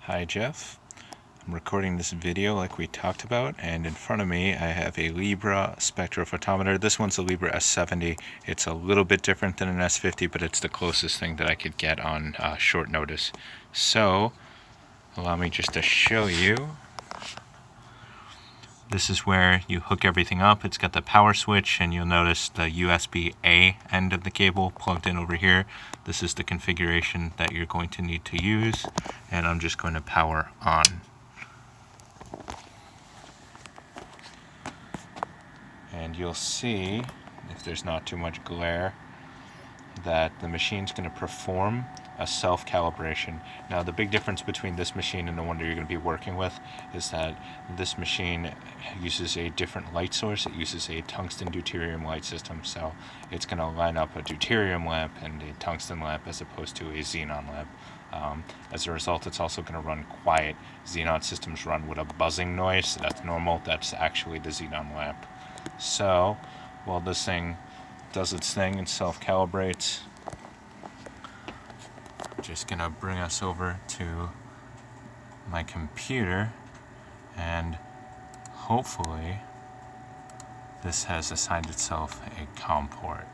Hi Jeff, I'm recording this video like we talked about, and in front of me I have a Libra spectrophotometer. This one's a Libra S70. It's a little bit different than an S50, but it's the closest thing that I could get on short notice. So allow me just to show you. This is where you hook everything up. It's got the power switch, and you'll notice the USB-A end of the cable plugged in over here. This is the configuration that you're going to need to use, and I'm just going to power on. And you'll see, if there's not too much glare, that the machine's going to perform a self-calibration. Now, the big difference between this machine and the one that you're going to be working with is that this machine uses a different light source. It uses a tungsten deuterium light system, so it's going to line up a deuterium lamp and a tungsten lamp as opposed to a xenon lamp. As a result, it's also going to run quiet. Xenon systems run with a buzzing noise. That's normal. That's actually the xenon lamp. So, while this thing does its thing and self-calibrates, just gonna bring us over to my computer, and hopefully this has assigned itself a COM port.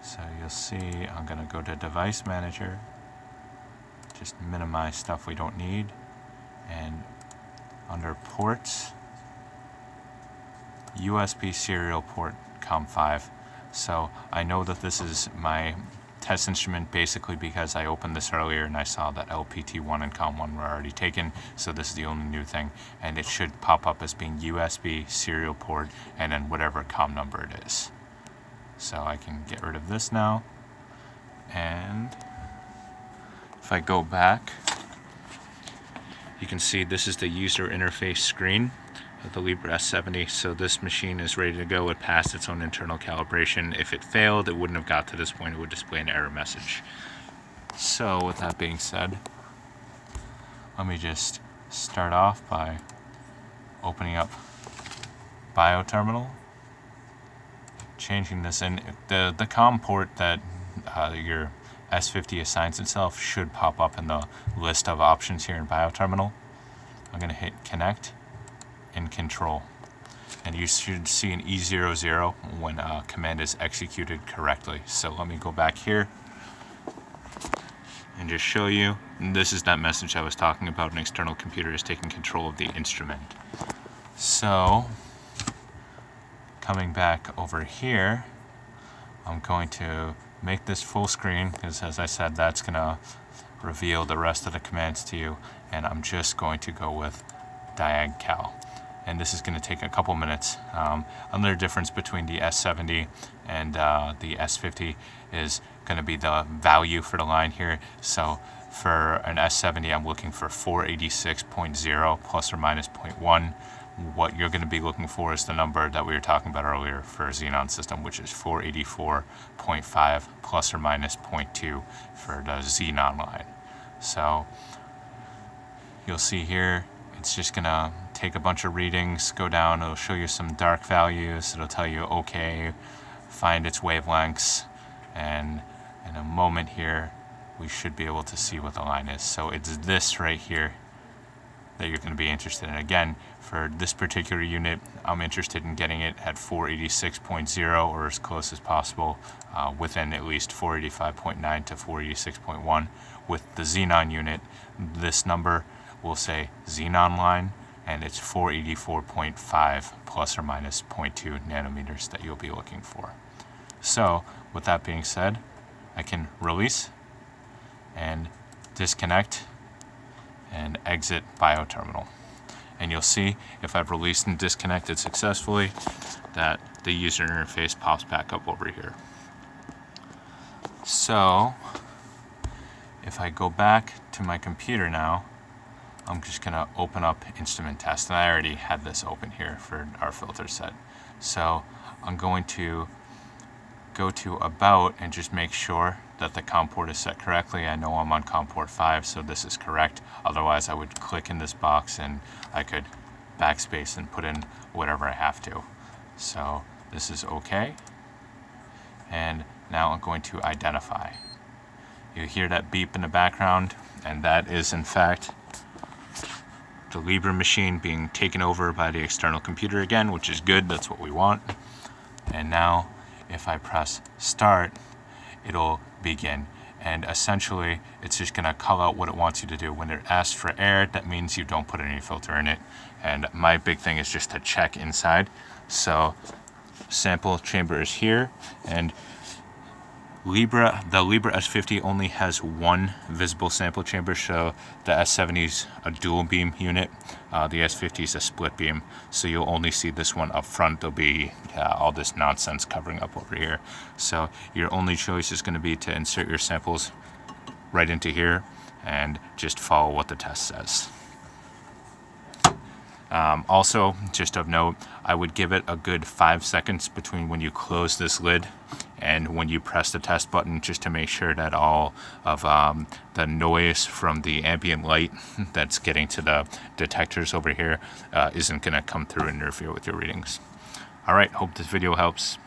So you'll see I'm gonna go to Device Manager, just minimize stuff we don't need, and under Ports, USB serial port COM5. So I know that this is my test instrument basically because I opened this earlier and I saw that LPT1 and COM1 were already taken, so this is the only new thing, and it should pop up as being USB serial port and then whatever COM number it is. So I can get rid of this now, and if I go back, you can see this is the user interface screen of the Libra S70. So this machine is ready to go. It passed its own internal calibration. If it failed, it wouldn't have got to this point. It would display an error message. So with that being said, let me just start off by opening up BioTerminal, changing this in. The COM port that your S50 assigns itself should pop up in the list of options here in BioTerminal. I'm going to hit connect and control, and you should see an E00 when a command is executed correctly. So let me go back here and just show you. And this is that message I was talking about. An external computer is taking control of the instrument. So coming back over here, I'm going to make this full screen because, as I said, that's going to reveal the rest of the commands to you, and I'm just going to go with diagcal. And this is going to take a couple minutes. Another difference between the S70 and the S50 is going to be the value for the line here. So for an S70, I'm looking for 486.0 plus or minus 0.1. What you're going to be looking for is the number that we were talking about earlier for a xenon system, which is 484.5 plus or minus 0.2 for the xenon line. So you'll see here, it's just going to take a bunch of readings, go down, it'll show you some dark values, it'll tell you okay, find its wavelengths, and in a moment here we should be able to see what the line is. So it's this right here that you're going to be interested in. Again, for this particular unit, I'm interested in getting it at 486.0 or as close as possible, within at least 485.9 to 486.1. With the xenon unit, this number will say xenon line, and it's 484.5 plus or minus 0.2 nanometers that you'll be looking for. So with that being said, I can release and disconnect and exit BioTerminal. And you'll see if I've released and disconnected successfully that the user interface pops back up over here. So if I go back to my computer now, I'm just going to open up Instrument Test, and I already had this open here for our filter set. So I'm going to go to About and just make sure that the COM port is set correctly. I know I'm on COM port 5, so this is correct. Otherwise, I would click in this box and I could backspace and put in whatever I have to. So this is okay. And now I'm going to identify. You hear that beep in the background, and that is in fact the Libra machine being taken over by the external computer again, which is good. That's what we want. And now if I press start, it'll begin. And essentially, it's just gonna call out what it wants you to do. When it asks for air, that means you don't put any filter in it. And my big thing is just to check inside. So sample chamber is here, and the Libra S50 only has one visible sample chamber, so the S70 is a dual beam unit. The S50 is a split beam, so you'll only see this one up front. There'll be all this nonsense covering up over here. So your only choice is going to be to insert your samples right into here and just follow what the test says. Also, just of note, I would give it a good 5 seconds between when you close this lid and when you press the test button, just to make sure that all of the noise from the ambient light that's getting to the detectors over here isn't going to come through and interfere with your readings. All right, hope this video helps.